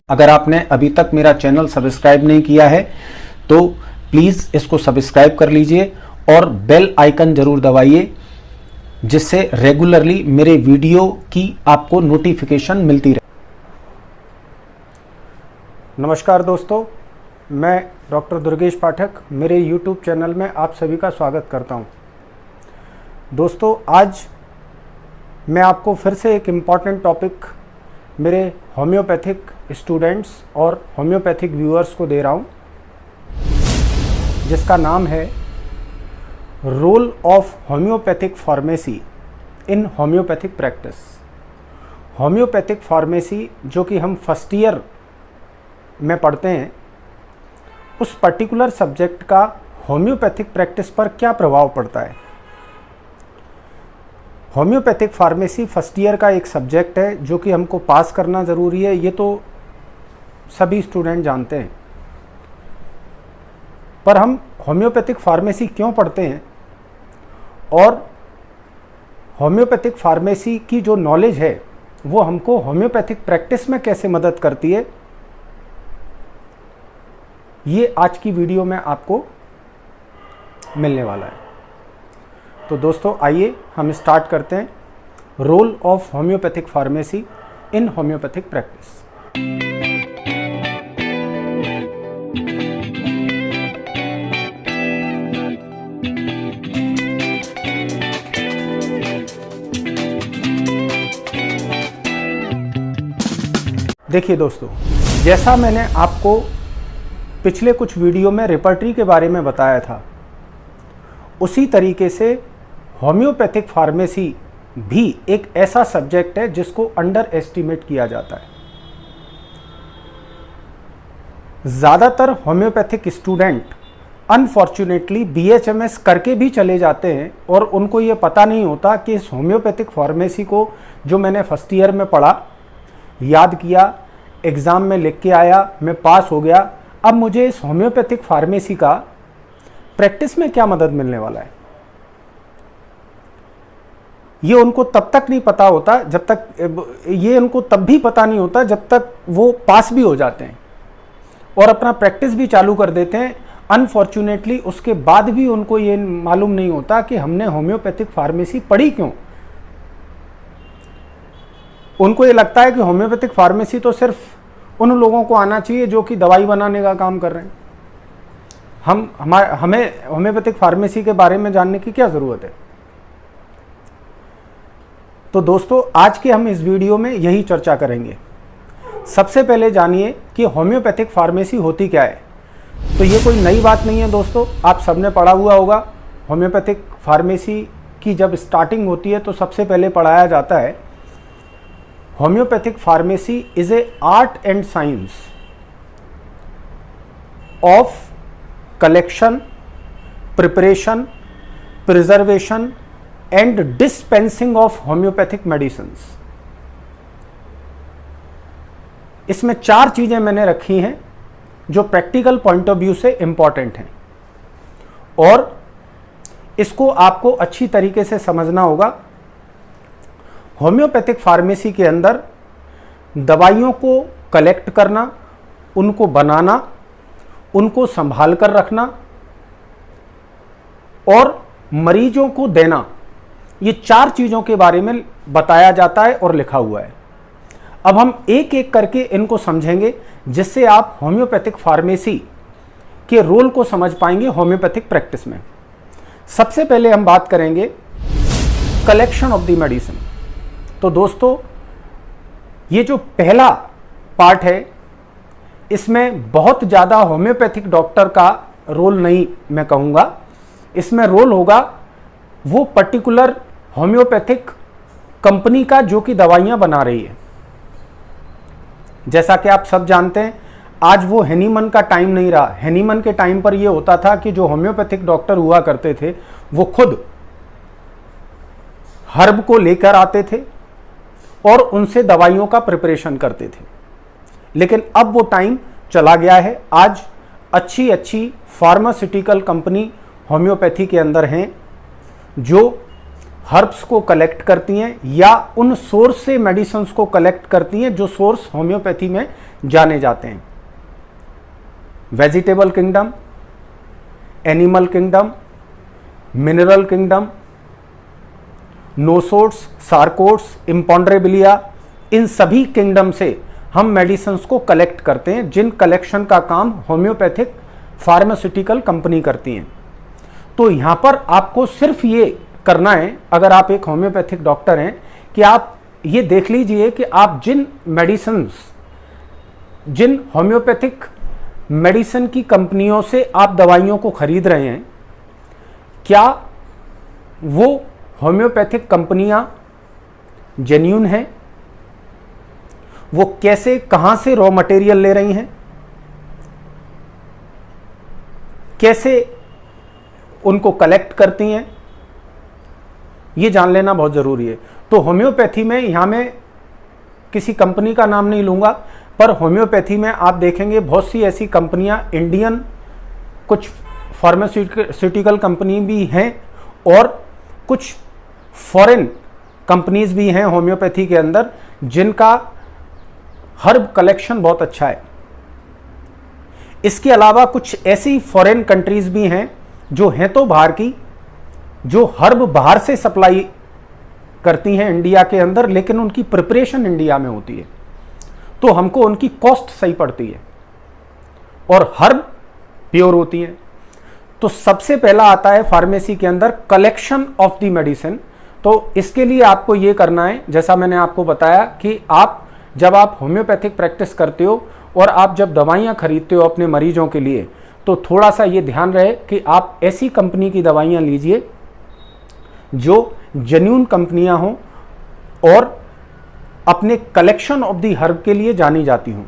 अगर आपने अभी तक मेरा चैनल सब्सक्राइब नहीं किया है तो प्लीज़ इसको सब्सक्राइब कर लीजिए और बेल आइकन जरूर दबाइए, जिससे रेगुलरली मेरे वीडियो की आपको नोटिफिकेशन मिलती रहे। नमस्कार दोस्तों, मैं डॉक्टर दुर्गेश पाठक मेरे YouTube चैनल में आप सभी का स्वागत करता हूं। दोस्तों, आज मैं आपको फिर से एक इम्पॉर्टेंट टॉपिक मेरे होम्योपैथिक स्टूडेंट्स और होम्योपैथिक व्यूअर्स को दे रहा हूं, जिसका नाम है role of homeopathic pharmacy in homeopathic practice. Homeopathic pharmacy जो कि हम फर्स्ट ईयर में पढ़ते हैं, उस पर्टिकुलर सब्जेक्ट का होम्योपैथिक प्रैक्टिस पर क्या प्रभाव पड़ता है। होम्योपैथिक फार्मेसी फर्स्ट ईयर का एक सब्जेक्ट है जो कि हमको पास करना ज़रूरी है, ये तो सभी स्टूडेंट जानते हैं। पर हम होम्योपैथिक फार्मेसी क्यों पढ़ते हैं और होम्योपैथिक फार्मेसी की जो नॉलेज है वो हमको होम्योपैथिक प्रैक्टिस में कैसे मदद करती है, ये आज की वीडियो में आपको मिलने वाला है। तो दोस्तों, आइए हम स्टार्ट करते हैं role of homeopathic pharmacy in homeopathic practice. देखिए दोस्तों, जैसा मैंने आपको पिछले कुछ वीडियो में रेपर्टरी के बारे में बताया था, उसी तरीके से होम्योपैथिक फार्मेसी भी एक ऐसा सब्जेक्ट है जिसको अंडर एस्टिमेट किया जाता है। ज़्यादातर होम्योपैथिक स्टूडेंट अनफॉर्चुनेटली BHMS करके भी चले जाते हैं और उनको ये पता नहीं होता कि इस होम्योपैथिक फार्मेसी को जो मैंने फर्स्ट ईयर में पढ़ा, याद किया, एग्ज़ाम में लिख के आया, मैं पास हो गया, अब मुझे इस होम्योपैथिक फार्मेसी का प्रैक्टिस में क्या मदद मिलने वाला है, ये उनको तब तक नहीं पता होता जब तक ये उनको तब भी पता नहीं होता जब तक वो पास भी हो जाते हैं और अपना प्रैक्टिस भी चालू कर देते हैं। अनफॉर्चुनेटली उसके बाद भी उनको ये मालूम नहीं होता कि हमने होम्योपैथिक फार्मेसी पढ़ी क्यों। उनको ये लगता है कि होम्योपैथिक फार्मेसी तो सिर्फ उन लोगों को आना चाहिए जो कि दवाई बनाने का काम कर रहे हैं। हमें होम्योपैथिक फार्मेसी के बारे में जानने की क्या ज़रूरत है। तो दोस्तों, आज के हम इस वीडियो में यही चर्चा करेंगे। सबसे पहले जानिए कि होम्योपैथिक फार्मेसी होती क्या है। तो ये कोई नई बात नहीं है दोस्तों, आप सबने पढ़ा हुआ होगा। होम्योपैथिक फार्मेसी की जब स्टार्टिंग होती है तो सबसे पहले पढ़ाया जाता है homeopathic pharmacy is a art and science of collection, preparation, preservation and dispensing of homeopathic medicines. इसमें 4 चीजें मैंने रखी हैं जो प्रैक्टिकल पॉइंट ऑफ व्यू से इंपॉर्टेंट हैं और इसको आपको अच्छी तरीके से समझना होगा। होम्योपैथिक फार्मेसी के अंदर दवाइयों को कलेक्ट करना, उनको बनाना, उनको संभाल कर रखना और मरीजों को देना, ये 4 चीज़ों के बारे में बताया जाता है और लिखा हुआ है। अब हम एक एक करके इनको समझेंगे, जिससे आप होम्योपैथिक फार्मेसी के रोल को समझ पाएंगे होम्योपैथिक प्रैक्टिस में। सबसे पहले हम बात करेंगे कलेक्शन ऑफ द मेडिसिन। तो दोस्तों, ये जो पहला पार्ट है, इसमें बहुत ज़्यादा होम्योपैथिक डॉक्टर का रोल नहीं मैं कहूँगा। इसमें रोल होगा वो पर्टिकुलर होम्योपैथिक कंपनी का जो कि दवाइयाँ बना रही है। जैसा कि आप सब जानते हैं, आज वो हेनीमन का टाइम नहीं रहा। हेनीमन के टाइम पर ये होता था कि जो होम्योपैथिक डॉक्टर हुआ करते थे वो खुद हर्ब को लेकर आते थे और उनसे दवाइयों का प्रिपरेशन करते थे। लेकिन अब वो टाइम चला गया है। आज अच्छी फार्मास्यूटिकल कंपनी होम्योपैथी के अंदर हैं जो हर्ब्स को कलेक्ट करती हैं या उन सोर्स से मेडिसिन्स को कलेक्ट करती हैं जो सोर्स होम्योपैथी में जाने जाते हैं। Vegetable kingdom, animal kingdom, mineral kingdom, nosodes, sarcodes, imponderabilia, इन सभी किंगडम से हम मेडिसिन्स को कलेक्ट करते हैं, जिन कलेक्शन का काम होम्योपैथिक फार्मास्यूटिकल कंपनी करती हैं। तो यहां पर आपको सिर्फ ये करना है, अगर आप एक होम्योपैथिक डॉक्टर हैं, कि आप ये देख लीजिए कि आप जिन मेडिसिन्स, जिन होम्योपैथिक मेडिसिन की कंपनियों से आप दवाइयों को खरीद रहे हैं, क्या वो होम्योपैथिक कंपनियां जेन्युइन हैं? वो कैसे, कहां से रॉ मटेरियल ले रही हैं, कैसे उनको कलेक्ट करती हैं, ये जान लेना बहुत जरूरी है। तो होम्योपैथी में, यहां मैं किसी कंपनी का नाम नहीं लूंगा, पर होम्योपैथी में आप देखेंगे बहुत सी ऐसी कंपनियां, इंडियन कुछ फार्मास्यूटिकल कंपनी भी हैं और कुछ फॉरेन कंपनीज भी हैं होम्योपैथी के अंदर, जिनका हर्ब कलेक्शन बहुत अच्छा है। इसके अलावा कुछ ऐसी फॉरेन कंट्रीज भी हैं जो हैं तो बाहर की, जो हर्ब बाहर से सप्लाई करती हैं इंडिया के अंदर, लेकिन उनकी प्रिपरेशन इंडिया में होती है, तो हमको उनकी कॉस्ट सही पड़ती है और हर्ब प्योर होती है। तो सबसे पहला आता है फार्मेसी के अंदर कलेक्शन ऑफ द मेडिसिन। तो इसके लिए आपको ये करना है, जैसा मैंने आपको बताया कि आप जब आप होम्योपैथिक प्रैक्टिस करते हो और आप जब दवाइयाँ खरीदते हो अपने मरीजों के लिए, तो थोड़ा सा ये ध्यान रहे कि आप ऐसी कंपनी की दवाइयाँ लीजिए जो जेन्युइन कंपनियाँ हों और अपने कलेक्शन ऑफ दी हर्ब के लिए जानी जाती हूं।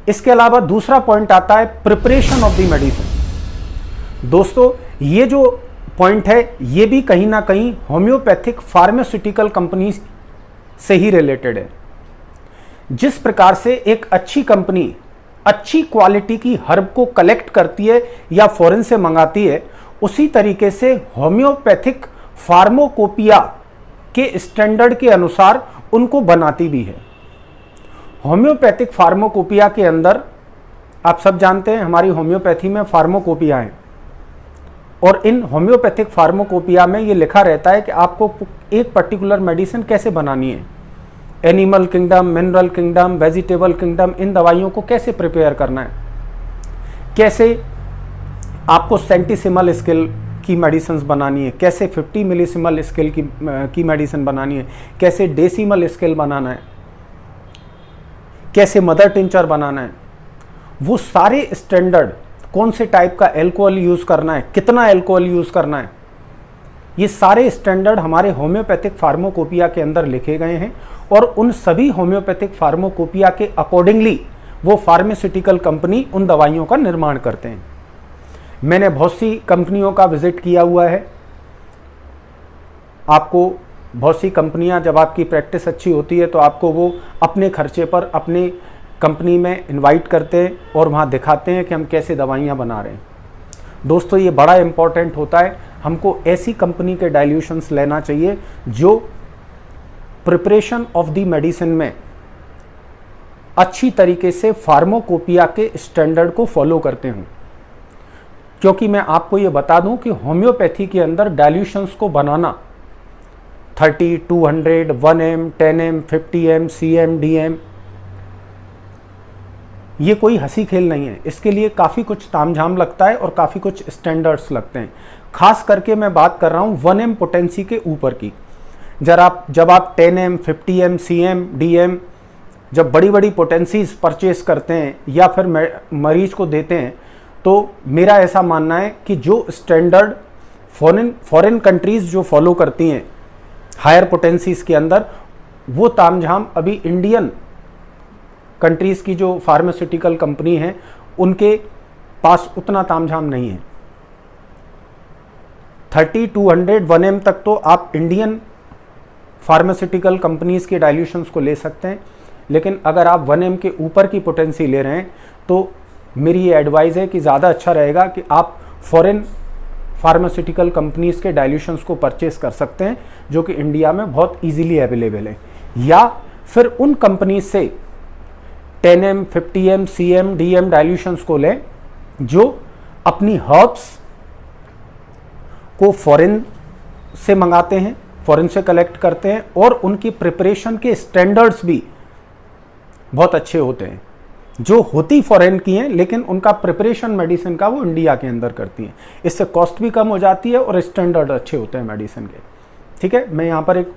इसके अलावा दूसरा पॉइंट आता है प्रिपरेशन ऑफ दी मेडिसिन। दोस्तों, ये जो पॉइंट है ये भी कहीं ना कहीं होम्योपैथिक फार्मास्यूटिकल कंपनी से ही रिलेटेड है। जिस प्रकार से एक अच्छी कंपनी अच्छी क्वालिटी की हर्ब को कलेक्ट करती है या फॉरेन से मंगाती है, उसी तरीके से होम्योपैथिक फार्माकोपिया के स्टैंडर्ड के अनुसार उनको बनाती भी है। होम्योपैथिक फार्माकोपिया के अंदर आप सब जानते हैं हमारी होम्योपैथी में फार्माकोपिया है, और इन होम्योपैथिक फार्माकोपिया में ये लिखा रहता है कि आपको एक पर्टिकुलर मेडिसिन कैसे बनानी है। Animal kingdom, mineral kingdom, vegetable kingdom, इन दवाइयों को कैसे प्रिपेयर करना है, कैसे आपको सेंटीसिमल स्केल की मेडिसिन बनानी है, कैसे 50 मिलीसिमल स्केल की मेडिसिन बनानी है, कैसे डेसिमल स्केल बनाना है, कैसे मदर टिंचर बनाना है, वो सारे स्टैंडर्ड, कौन से टाइप का एल्कोहल यूज करना है, कितना एल्कोहल यूज करना है, ये सारे स्टैंडर्ड हमारे होम्योपैथिक फार्माकोपिया के अंदर लिखे गए हैं। और उन सभी होम्योपैथिक फार्माकोपिया के अकॉर्डिंगली वो फार्मास्यूटिकल कंपनी उन दवाइयों का निर्माण करते हैं। मैंने बहुत सी कंपनियों का विजिट किया हुआ है। आपको बहुत सी कंपनियां, जब आपकी प्रैक्टिस अच्छी होती है तो आपको वो अपने खर्चे पर अपने कंपनी में इनवाइट करते हैं और वहाँ दिखाते हैं कि हम कैसे दवाइयाँ बना रहे हैं। दोस्तों, ये बड़ा इम्पॉर्टेंट होता है। हमको ऐसी कंपनी के डाइल्यूशंस लेना चाहिए जो प्रिपरेशन ऑफ द मेडिसिन में अच्छी तरीके से फार्माकोपिया के स्टैंडर्ड को फॉलो करते हों। क्योंकि मैं आपको ये बता दूं कि होम्योपैथी के अंदर डाइल्यूशंस को बनाना 30, 200, 1M, 10M, 50M, CM, DM, ये कोई हंसी खेल नहीं है। इसके लिए काफ़ी कुछ तामझाम लगता है और काफ़ी कुछ स्टैंडर्ड्स लगते हैं। खास करके मैं बात कर रहा हूँ 1M पोटेंसी के ऊपर की। जब आप 10M, 50M, CM, DM जब बड़ी बड़ी पोटेंसीज परचेज करते हैं या फिर मरीज को देते हैं, तो मेरा ऐसा मानना है कि जो स्टैंडर्ड फॉरेन कंट्रीज जो फॉलो करती हैं हायर पोटेंसीज के अंदर, वो तामझाम अभी इंडियन कंट्रीज की जो फार्मास्यूटिकल कंपनी है उनके पास उतना तामझाम नहीं है। 30, 200, 1M तक तो आप इंडियन फार्मास्यूटिकल कंपनीज के डाइल्यूशंस को ले सकते हैं, लेकिन अगर आप 1M के ऊपर की पोटेंसी ले रहे हैं तो मेरी ये एडवाइस है कि ज़्यादा अच्छा रहेगा कि आप फॉरेन फार्मास्यूटिकल कंपनीज के डाइल्यूशंस को परचेस कर सकते हैं जो कि इंडिया में बहुत इजीली अवेलेबल है, या फिर उन कंपनीज से 10M, 50M, CM, DM dilutions को लें जो अपनी हर्ब्स को फॉरेन से मंगाते हैं, फॉरेन से कलेक्ट करते हैं और उनकी प्रिपरेशन के स्टैंडर्ड्स भी बहुत अच्छे होते हैं, जो होती फॉरेन की हैं लेकिन उनका प्रिपरेशन मेडिसिन का वो इंडिया के अंदर करती हैं। इससे कॉस्ट भी कम हो जाती है और स्टैंडर्ड अच्छे होते हैं मेडिसिन के। ठीक है, मैं यहाँ पर एक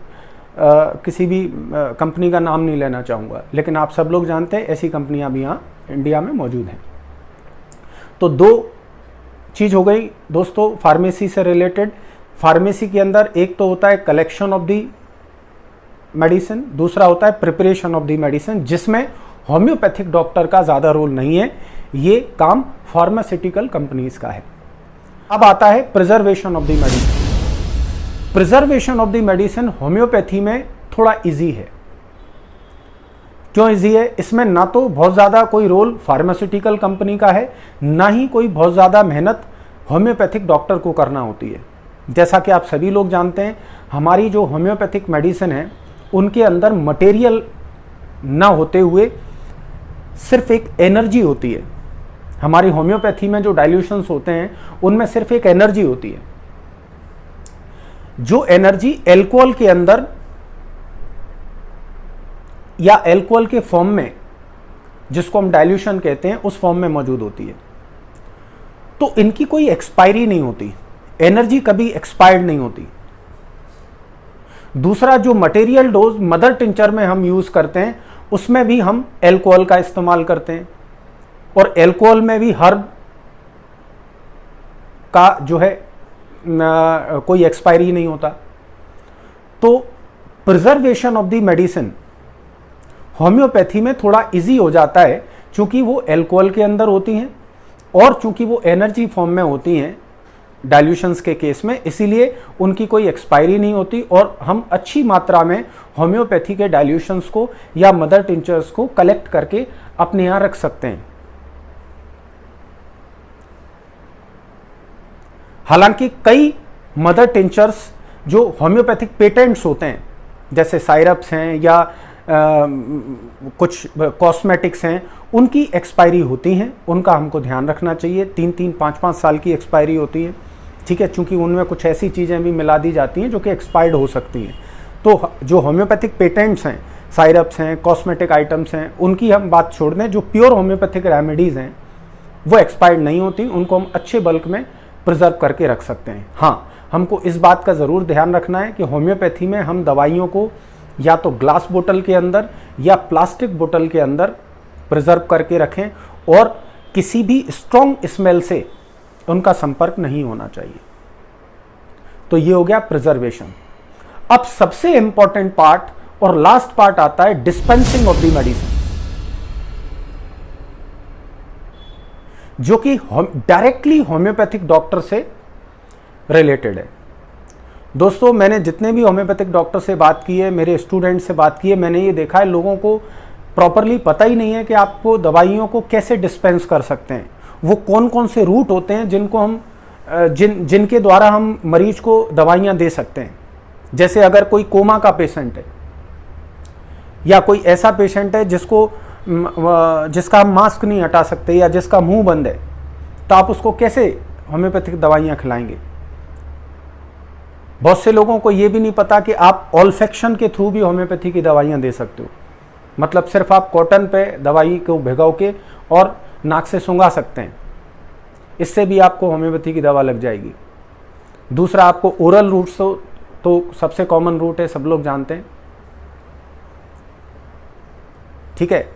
किसी भी कंपनी का नाम नहीं लेना चाहूँगा, लेकिन आप सब लोग जानते हैं ऐसी कंपनियाँ भी यहाँ इंडिया में मौजूद हैं। तो दो चीज़ हो गई दोस्तों फार्मेसी से रिलेटेड। फार्मेसी के अंदर एक तो होता है कलेक्शन ऑफ दी मेडिसिन, दूसरा होता है प्रिपरेशन ऑफ दी मेडिसिन, जिसमें होम्योपैथिक डॉक्टर का ज़्यादा रोल नहीं है, ये काम फार्मास्यूटिकल कंपनीज का है। अब आता है preservation of the medicine. Preservation of the medicine homeopathy में थोड़ा इजी है। क्यों इजी है? इसमें ना तो बहुत ज़्यादा कोई रोल फार्मास्यूटिकल कंपनी का है, ना ही कोई बहुत ज़्यादा मेहनत होम्योपैथिक डॉक्टर को करना होती है। जैसा कि आप सभी लोग जानते हैं, हमारी जो होम्योपैथिक मेडिसिन है उनके अंदर मटेरियल ना होते हुए सिर्फ एक एनर्जी होती है। हमारी होम्योपैथी में जो डाइल्यूशंस होते हैं उनमें सिर्फ एक एनर्जी होती है, जो एनर्जी एल्कोहल के अंदर या एल्कोहल के फॉर्म में, जिसको हम डाइल्यूशन कहते हैं, उस फॉर्म में मौजूद होती है। तो इनकी कोई एक्सपायरी नहीं होती, एनर्जी कभी एक्सपायर्ड नहीं होती। दूसरा, जो मटेरियल डोज मदर टिंचर में हम यूज करते हैं उसमें भी हम एल्कोहल का इस्तेमाल करते हैं, और एल्कोहल में भी हर्ब का जो है कोई एक्सपायरी नहीं होता। तो preservation of the medicine homeopathy में थोड़ा इजी हो जाता है, चूंकि वो एल्कोहल के अंदर होती हैं और चूंकि वो एनर्जी फॉर्म में होती हैं डाइल्यूशंस के केस में, इसीलिए उनकी कोई एक्सपायरी नहीं होती और हम अच्छी मात्रा में होम्योपैथी के डाइल्यूशंस को या मदर टिंचर्स को कलेक्ट करके अपने यहाँ रख सकते हैं। हालांकि कई मदर टिंचर्स जो होम्योपैथिक पेटेंट्स होते हैं, जैसे साइरप्स हैं या कुछ कॉस्मेटिक्स हैं, उनकी एक्सपायरी होती हैं, उनका हमको ध्यान रखना चाहिए। 3-3, 5-5 साल की एक्सपायरी होती है। ठीक है, चूंकि उनमें कुछ ऐसी चीज़ें भी मिला दी जाती हैं जो कि एक्सपायर्ड हो सकती हैं। तो जो होम्योपैथिक पेटेंट्स हैं, साइरप्स हैं, कॉस्मेटिक आइटम्स हैं, उनकी हम बात छोड़ दें। जो प्योर होम्योपैथिक रेमेडीज़ हैं वो एक्सपायर्ड नहीं होती, उनको हम अच्छे बल्क में प्रिजर्व करके रख सकते हैं। हाँ, हमको इस बात का ज़रूर ध्यान रखना है कि होम्योपैथी में हम दवाइयों को या तो ग्लास बोतल के अंदर या प्लास्टिक बोतल के अंदर प्रिजर्व करके रखें और किसी भी स्ट्रॉन्ग स्मेल से उनका संपर्क नहीं होना चाहिए। तो ये हो गया प्रिजर्वेशन। अब सबसे इंपॉर्टेंट पार्ट और लास्ट पार्ट आता है डिस्पेंसिंग ऑफ द मेडिसिन, जो कि डायरेक्टली होम्योपैथिक डॉक्टर से रिलेटेड है। दोस्तों, मैंने जितने भी होम्योपैथिक डॉक्टर से बात की है, मेरे स्टूडेंट से बात की है, मैंने ये देखा है लोगों को प्रॉपरली पता ही नहीं है कि आपको दवाइयों को कैसे डिस्पेंस कर सकते हैं। वो कौन कौन से रूट होते हैं जिनको हम जिनके द्वारा हम मरीज को दवाइयाँ दे सकते हैं। जैसे अगर कोई कोमा का पेशेंट है या कोई ऐसा पेशेंट है जिसका हम मास्क नहीं हटा सकते या जिसका मुंह बंद है, तो आप उसको कैसे होम्योपैथिक दवाइयाँ खिलाएंगे। बहुत से लोगों को ये भी नहीं पता कि आप ऑल्फेक्शन के थ्रू भी होम्योपैथी की दवाइयाँ दे सकते हो। मतलब सिर्फ आप कॉटन पे दवाई को भिगो के और नाक से सूंघा सकते हैं, इससे भी आपको होम्योपैथी की दवा लग जाएगी। दूसरा, आपको ओरल रूट से तो सबसे कॉमन रूट है, सब लोग जानते हैं। ठीक है,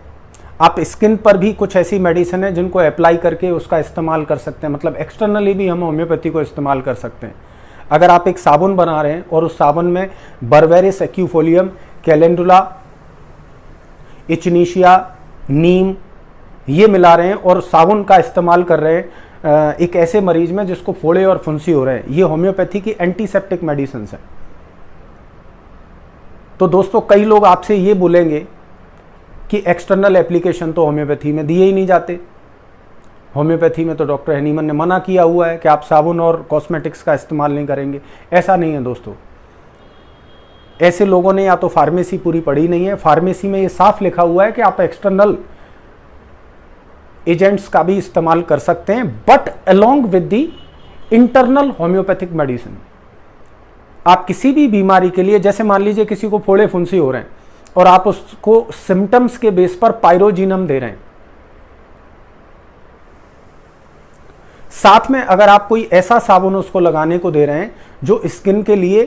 आप स्किन पर भी कुछ ऐसी मेडिसिन है जिनको अप्लाई करके उसका इस्तेमाल कर सकते हैं। मतलब एक्सटर्नली भी हम होम्योपैथी को इस्तेमाल कर सकते हैं। अगर आप एक साबुन बना रहे हैं और उस साबुन में बर्बेरिस एक्यूफोलियम, कैलेंडुला, इचनीशिया, नीम ये मिला रहे हैं और साबुन का इस्तेमाल कर रहे हैं एक ऐसे मरीज में जिसको फोड़े और फुंसी हो रहे हैं, ये होम्योपैथी की एंटीसेप्टिक मेडिसिन है। तो दोस्तों, कई लोग आपसे ये बोलेंगे कि एक्सटर्नल एप्लीकेशन तो होम्योपैथी में दिए ही नहीं जाते। होम्योपैथी में तो डॉक्टर हैनीमन ने मना किया हुआ है कि आप साबुन और कॉस्मेटिक्स का इस्तेमाल नहीं करेंगे। ऐसा नहीं है दोस्तों, ऐसे लोगों ने या तो फार्मेसी पूरी पढ़ी नहीं है। फार्मेसी में ये साफ लिखा हुआ है कि आप एक्सटर्नल एजेंट्स का भी इस्तेमाल कर सकते हैं, but along with the internal homeopathic medicine. आप किसी भी बीमारी के लिए, जैसे मान लीजिए किसी को फोड़े फुंसी हो रहे हैं और आप उसको सिम्टम्स के बेस पर पायरोजिनम दे रहे हैं, साथ में अगर आप कोई ऐसा साबुन उसको लगाने को दे रहे हैं जो स्किन के लिए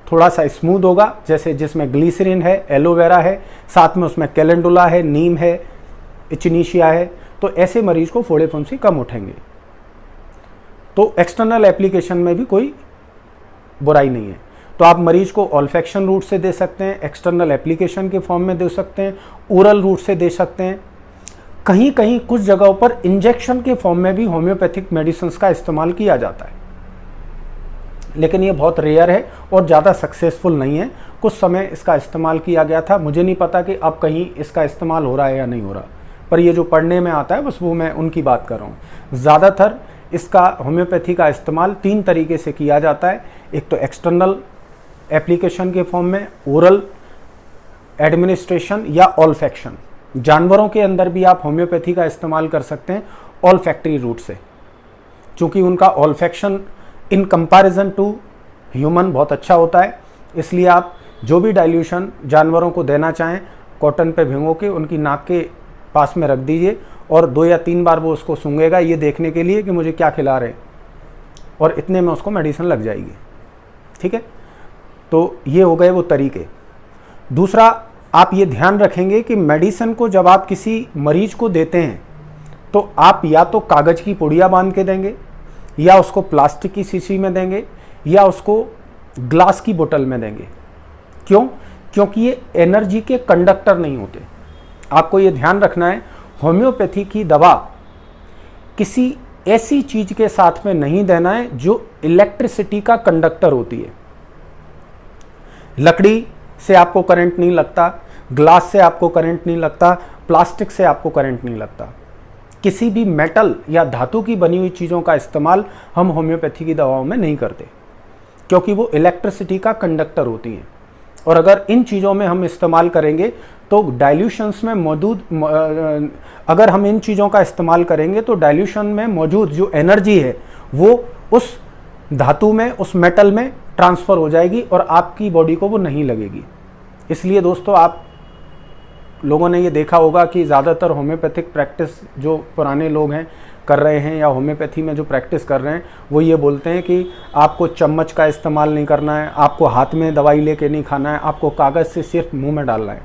थोड़ा सा स्मूथ होगा, जैसे जिसमें ग्लिसरीन है, एलोवेरा है, साथ में उसमें कैलेंडुला है, नीम है, इचिनीशिया है, तो ऐसे मरीज को फोड़े फुंसी कम उठेंगे। तो एक्सटर्नल एप्लीकेशन में भी कोई बुराई नहीं है। तो आप मरीज को ऑल्फेक्शन रूट से दे सकते हैं, एक्सटर्नल एप्लीकेशन के फॉर्म में दे सकते हैं, ओरल रूट से दे सकते हैं, कहीं कहीं कुछ जगहों पर इंजेक्शन के फॉर्म में भी होम्योपैथिक मेडिसिन का इस्तेमाल किया जाता है, लेकिन ये बहुत रेयर है और ज़्यादा सक्सेसफुल नहीं है। कुछ समय इसका इस्तेमाल किया गया था, मुझे नहीं पता कि अब कहीं इसका इस्तेमाल हो रहा है या नहीं हो रहा, पर ये जो पढ़ने में आता है बस वो मैं उनकी बात कर रहा हूँ। ज़्यादातर इसका होम्योपैथी का इस्तेमाल 3 तरीके से किया जाता है। एक तो एक्सटर्नल एप्लीकेशन के फॉर्म में, ओरल एडमिनिस्ट्रेशन या ऑल्फेक्शन। जानवरों के अंदर भी आप होम्योपैथी का इस्तेमाल कर सकते हैं ऑल्फैक्टरी रूट से, क्योंकि उनका ऑल्फेक्शन इन कंपैरिजन टू ह्यूमन बहुत अच्छा होता है। इसलिए आप जो भी डाइल्यूशन जानवरों को देना चाहें, कॉटन पे भिगो के उनकी नाक के पास में रख दीजिए और 2 या 3 बार वो उसको सूंघेगा, ये देखने के लिए कि मुझे क्या खिला रहे हैं, और इतने में उसको मेडिसिन लग जाएगी। ठीक है, तो ये हो गए वो तरीके। दूसरा, आप ये ध्यान रखेंगे कि मेडिसिन को जब आप किसी मरीज को देते हैं तो आप या तो कागज़ की पुड़िया बांध के देंगे, या उसको प्लास्टिक की शीशी में देंगे, या उसको ग्लास की बोतल में देंगे। क्यों? क्योंकि ये एनर्जी के कंडक्टर नहीं होते। आपको ये ध्यान रखना है, होम्योपैथी की दवा किसी ऐसी चीज के साथ में नहीं देना है जो इलेक्ट्रिसिटी का कंडक्टर होती है। लकड़ी से आपको करंट नहीं लगता, ग्लास से आपको करंट नहीं लगता, प्लास्टिक से आपको करंट नहीं लगता। किसी भी मेटल या धातु की बनी हुई चीज़ों का इस्तेमाल हम होम्योपैथी की दवाओं में नहीं करते, क्योंकि वो इलेक्ट्रिसिटी का कंडक्टर होती हैं। और अगर इन चीज़ों में हम इस्तेमाल करेंगे तो डाइल्यूशंस में मौजूद, अगर हम इन चीज़ों का इस्तेमाल करेंगे तो डाइल्यूशन में मौजूद जो एनर्जी है वो उस धातु में, उस मेटल में ट्रांसफ़र हो जाएगी और आपकी बॉडी को वो नहीं लगेगी। इसलिए दोस्तों, आप लोगों ने ये देखा होगा कि ज़्यादातर होम्योपैथिक प्रैक्टिस जो पुराने लोग हैं कर रहे हैं, या होम्योपैथी में जो प्रैक्टिस कर रहे हैं, वो ये बोलते हैं कि आपको चम्मच का इस्तेमाल नहीं करना है, आपको हाथ में दवाई लेके नहीं खाना है, आपको कागज़ से सिर्फ मुंह में डालना है।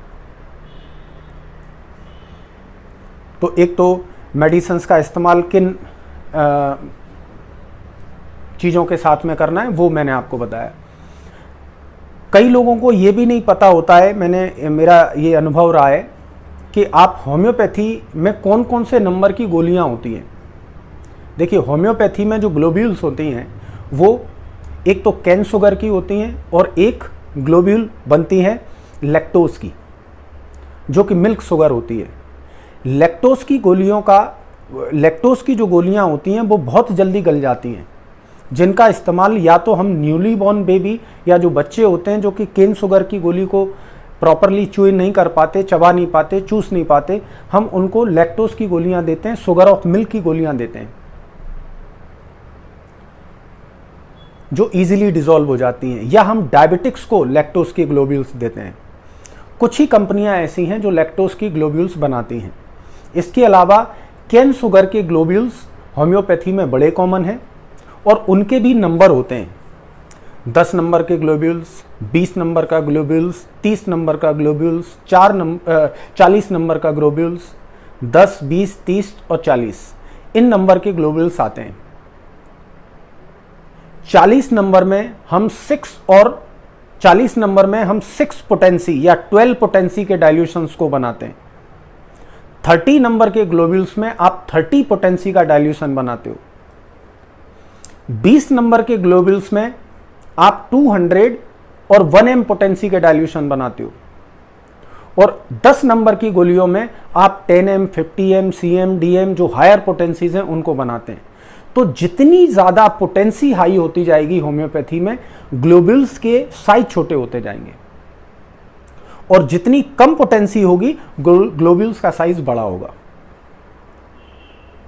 तो एक तो मेडिसिन्स का इस्तेमाल किन चीज़ों के साथ में करना है वो मैंने आपको बताया। कई लोगों को ये भी नहीं पता होता है, मेरा ये अनुभव रहा है कि आप होम्योपैथी में कौन कौन से नंबर की गोलियां होती हैं। देखिए, होम्योपैथी में जो ग्लोब्यूल्स होती हैं वो एक तो कैन शुगर की होती हैं और एक ग्लोब्यूल बनती है लैक्टोज की, जो कि मिल्क शुगर होती है। लैक्टोज की जो गोलियां होती हैं वो बहुत जल्दी गल जाती हैं, जिनका इस्तेमाल या तो हम न्यूली बॉर्न बेबी या जो बच्चे होते हैं जो कि केन शुगर की गोली को प्रॉपरली च्यू नहीं कर पाते, चबा नहीं पाते, चूस नहीं पाते, हम उनको लैक्टोज की गोलियां देते हैं, शुगर ऑफ मिल्क की गोलियां देते हैं जो इजीली डिसॉल्व हो जाती हैं, या हम डायबिटिक्स को लैक्टोज की ग्लोब्यूल्स देते हैं। कुछ ही कंपनियां ऐसी हैं जो लैक्टोज की ग्लोब्यूल्स बनाती हैं। इसके अलावा केन शुगर के ग्लोब्यूल्स होम्योपैथी में बड़े कॉमन हैं और उनके भी नंबर होते हैं, 10 नंबर के ग्लोब्यूल्स, 20 नंबर का ग्लोब्यूल्स, 30 नंबर का ग्लोब्यूल्स, 40 नंबर का ग्लोब्यूल्स, 10, 20, 30 और 40 इन नंबर के ग्लोब्यूल्स आते हैं। 40 नंबर में हम 6 पोटेंसी या 12 पोटेंसी के डाइल्यूशंस को बनाते हैं। 30 नंबर के ग्लोब्यूल्स में आप 30 पोटेंसी का डाइल्यूशन बनाते हो। 20 नंबर के ग्लोब्यूल्स में आप 200 और 1 m पोटेंसी के डाइल्यूशन बनाते हो। और 10 नंबर की गोलियों में आप 10M, 50M, CM, DM जो हायर पोटेंसीज हैं उनको बनाते हैं। तो जितनी ज़्यादा पोटेंसी हाई होती जाएगी होम्योपैथी में, ग्लोब्यूल्स के साइज छोटे होते जाएंगे, और जितनी कम पोटेंसी होगी ग्लोब्यूल्स का साइज बड़ा होगा।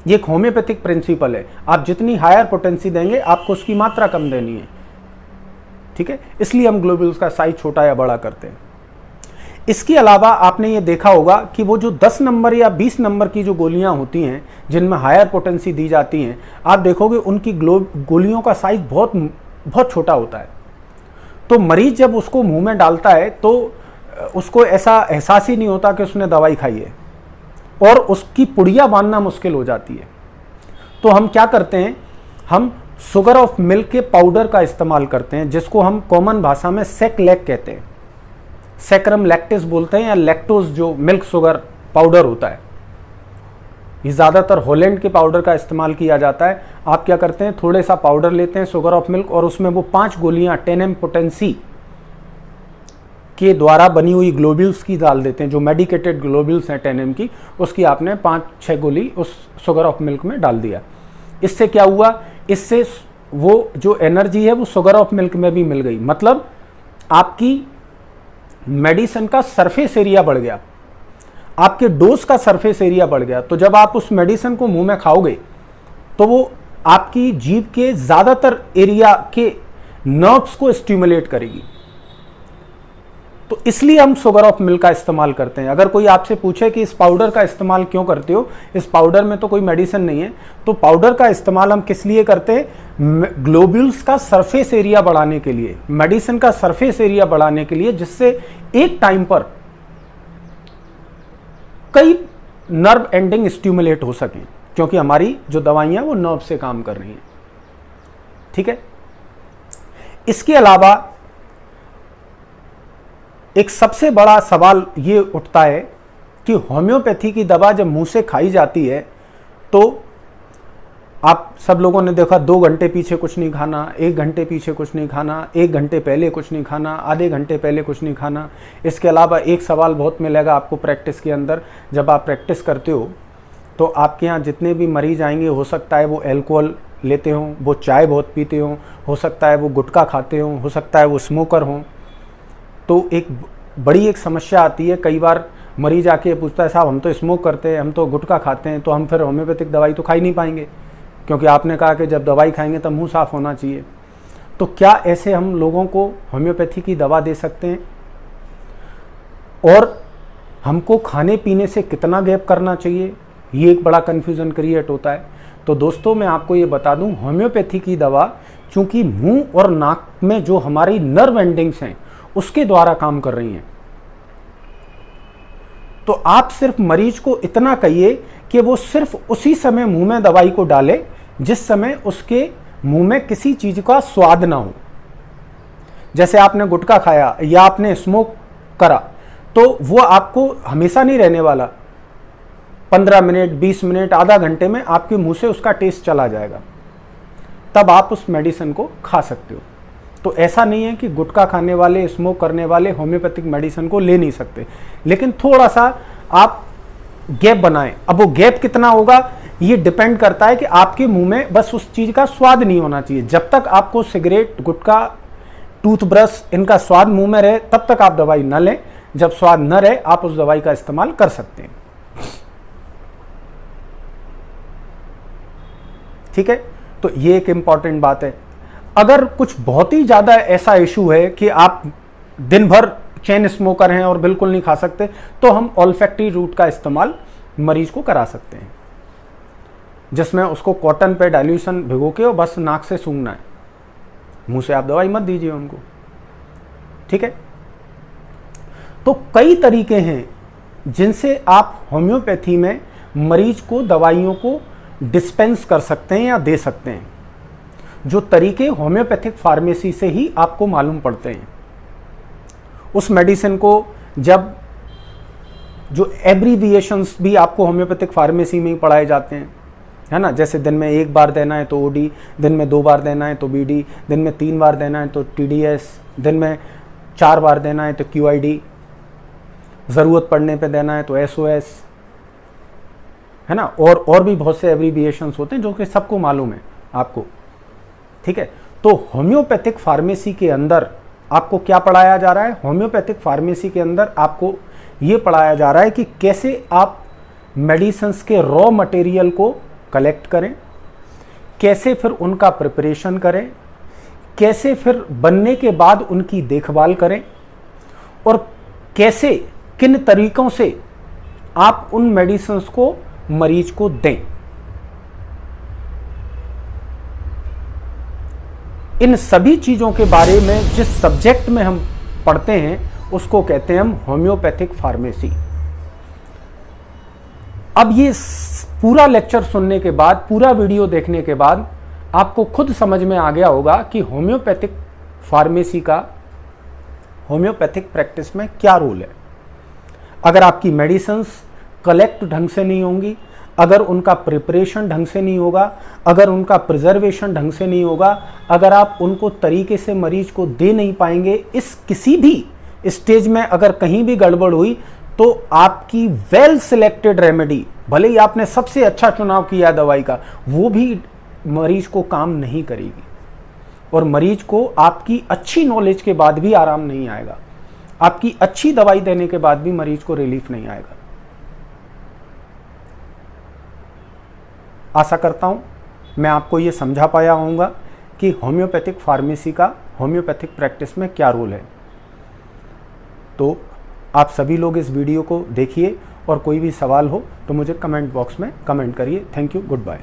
ये एक होम्योपैथिक प्रिंसिपल है। आप जितनी हायर पोटेंसी देंगे आपको उसकी मात्रा कम देनी है, ठीक है। इसलिए हम ग्लोब्यूल्स का साइज छोटा या बड़ा करते हैं। इसके अलावा आपने ये देखा होगा कि वो जो 10 नंबर या 20 नंबर की जो गोलियां होती हैं जिनमें हायर पोटेंसी दी जाती हैं, आप देखोगे उनकी गोलियों का साइज बहुत बहुत छोटा होता है। तो मरीज जब उसको मुंह में डालता है तो उसको ऐसा एहसास ही नहीं होता कि उसने दवाई खाई है, और उसकी पुड़िया बांधना मुश्किल हो जाती है। तो हम क्या करते हैं, हम शुगर ऑफ मिल्क के पाउडर का इस्तेमाल करते हैं, जिसको हम कॉमन भाषा में सेक-लैक कहते हैं, सैक्रम लैक्टिस बोलते हैं, या लैक्टोज जो मिल्क शुगर पाउडर होता है। ये ज़्यादातर हॉलैंड के पाउडर का इस्तेमाल किया जाता है। आप क्या करते हैं, थोड़े सा पाउडर लेते हैं शुगर ऑफ मिल्क, और उसमें वो 5 गोलियां 10M पोटेंसी के द्वारा बनी हुई ग्लोब्यूल्स की डाल देते हैं, जो मेडिकेटेड ग्लोब्यूल्स हैं 10M की, उसकी आपने 5-6 गोली उस शुगर ऑफ मिल्क में डाल दिया। इससे क्या हुआ, इससे वो जो एनर्जी है वो शुगर ऑफ मिल्क में भी मिल गई, मतलब आपकी मेडिसिन का सरफेस एरिया बढ़ गया, आपके डोज का सरफेस एरिया बढ़ गया। तो जब आप उस मेडिसिन को मुंह में खाओगे तो वो आपकी जीभ के ज़्यादातर एरिया के नर्व्स को स्टिमुलेट करेगी। तो इसलिए हम शुगर ऑफ मिल्क का इस्तेमाल करते हैं। अगर कोई आपसे पूछे कि इस पाउडर का इस्तेमाल क्यों करते हो, इस पाउडर में तो कोई मेडिसिन नहीं है, तो पाउडर का इस्तेमाल हम किस लिए करते हैं, ग्लोब्यूल्स का सरफेस एरिया बढ़ाने के लिए, मेडिसिन का सरफेस एरिया बढ़ाने के लिए, जिससे एक टाइम पर कई नर्व एंडिंग स्टिमुलेट हो सकें, क्योंकि हमारी जो दवाइयां वो नर्व से काम कर रही हैं, ठीक है। इसके अलावा एक सबसे बड़ा सवाल ये उठता है कि होम्योपैथी की दवा जब मुंह से खाई जाती है तो आप सब लोगों ने देखा 2 घंटे पीछे कुछ नहीं खाना, 1 घंटे पीछे कुछ नहीं खाना, 1 घंटे पहले कुछ नहीं खाना, आधे घंटे पहले कुछ नहीं खाना। इसके अलावा एक सवाल बहुत मिलेगा आपको प्रैक्टिस के अंदर, जब आप प्रैक्टिस करते हो तो आपके यहाँ जितने भी मरीज आएंगे, हो सकता है वो अल्कोहल लेते हों, वो चाय बहुत पीते हों, हो सकता है वो गुटखा खाते हों, हो सकता है वो स्मोकर हों। तो एक बड़ी एक समस्या आती है, कई बार मरीज आके पूछता है साहब हम तो स्मोक करते हैं, हम तो गुटखा खाते हैं, तो हम फिर होम्योपैथिक दवाई तो खा ही नहीं पाएंगे, क्योंकि आपने कहा कि जब दवाई खाएंगे तब मुंह साफ होना चाहिए। तो क्या ऐसे हम लोगों को होम्योपैथी की दवा दे सकते हैं, और हमको खाने पीने से कितना गैप करना चाहिए, ये एक बड़ा कन्फ्यूज़न क्रिएट होता है। तो दोस्तों मैं आपको ये बता दूं, होम्योपैथी की दवा चूँकि मुंह और नाक में जो हमारी नर्व एंडिंग्स हैं उसके द्वारा काम कर रही हैं, तो आप सिर्फ मरीज को इतना कहिए कि वो सिर्फ उसी समय मुंह में दवाई को डाले जिस समय उसके मुंह में किसी चीज का स्वाद ना हो। जैसे आपने गुटखा खाया या आपने स्मोक करा, तो वो आपको हमेशा नहीं रहने वाला, 15 मिनट, 20 मिनट, आधा घंटे में आपके मुंह से उसका टेस्ट चला जाएगा, तब आप उस मेडिसिन को खा सकते हो। तो ऐसा नहीं है कि गुटखा खाने वाले, स्मोक करने वाले होम्योपैथिक मेडिसिन को ले नहीं सकते, लेकिन थोड़ा सा आप गैप बनाएं। अब वो गैप कितना होगा ये डिपेंड करता है कि आपके मुंह में बस उस चीज़ का स्वाद नहीं होना चाहिए। जब तक आपको सिगरेट, गुटखा, टूथब्रश इनका स्वाद मुंह में रहे तब तक आप दवाई न लें। जब स्वाद न रहे आप उस दवाई का इस्तेमाल कर सकते हैं, ठीक है। तो ये एक इंपॉर्टेंट बात है। अगर कुछ बहुत ही ज़्यादा ऐसा इशू है कि आप दिन भर चेन स्मोकर हैं और बिल्कुल नहीं खा सकते, तो हम ऑल्फैक्टरी रूट का इस्तेमाल मरीज को करा सकते हैं, जिसमें उसको कॉटन पे डाइल्यूशन भिगो के और बस नाक से सूंघना है, मुंह से आप दवाई मत दीजिए उनको, ठीक है। तो कई तरीके हैं जिनसे आप होम्योपैथी में मरीज को दवाइयों को डिस्पेंस कर सकते हैं या दे सकते हैं, जो तरीके होम्योपैथिक फार्मेसी से ही आपको मालूम पड़ते हैं। उस मेडिसिन को जब जो एब्रीविएशंस भी आपको होम्योपैथिक फार्मेसी में ही पढ़ाए जाते हैं, है ना, जैसे दिन में 1 बार देना है तो ओडी, दिन में 2 बार देना है तो बीडी, दिन में 3 बार देना है तो टीडीएस, दिन में 4 बार देना है तो क्यूआईडी। ज़रूरत पड़ने पे देना है तो SOS, है ना, और भी बहुत से एब्रीविएशंस होते हैं जो कि सबको मालूम है आपको, ठीक है। तो होम्योपैथिक फार्मेसी के अंदर आपको क्या पढ़ाया जा रहा है? होम्योपैथिक फार्मेसी के अंदर आपको ये पढ़ाया जा रहा है कि कैसे आप मेडिसिन्स के रॉ मटेरियल को कलेक्ट करें, कैसे फिर उनका प्रिपरेशन करें, कैसे फिर बनने के बाद उनकी देखभाल करें, और कैसे किन तरीकों से आप उन मेडिसिन्स को मरीज को दें। इन सभी चीज़ों के बारे में जिस सब्जेक्ट में हम पढ़ते हैं उसको कहते हैं हम होम्योपैथिक फार्मेसी। अब ये पूरा लेक्चर सुनने के बाद, पूरा वीडियो देखने के बाद आपको खुद समझ में आ गया होगा कि होम्योपैथिक फार्मेसी का होम्योपैथिक प्रैक्टिस में क्या रोल है। अगर आपकी मेडिसिन्स कलेक्ट ढंग से नहीं होंगी, अगर उनका प्रिपरेशन ढंग से नहीं होगा, अगर उनका प्रिजर्वेशन ढंग से नहीं होगा, अगर आप उनको तरीके से मरीज को दे नहीं पाएंगे, इस किसी भी स्टेज में अगर कहीं भी गड़बड़ हुई तो आपकी वेल सिलेक्टेड रेमेडी, भले ही आपने सबसे अच्छा चुनाव किया दवाई का, वो भी मरीज को काम नहीं करेगी और मरीज को आपकी अच्छी नॉलेज के बाद भी आराम नहीं आएगा, आपकी अच्छी दवाई देने के बाद भी मरीज को रिलीफ नहीं आएगा। आशा करता हूं मैं आपको ये समझा पाया होऊंगा कि होम्योपैथिक फार्मेसी का होम्योपैथिक प्रैक्टिस में क्या रोल है। तो आप सभी लोग इस वीडियो को देखिए और कोई भी सवाल हो तो मुझे कमेंट बॉक्स में कमेंट करिए। Thank you, good bye.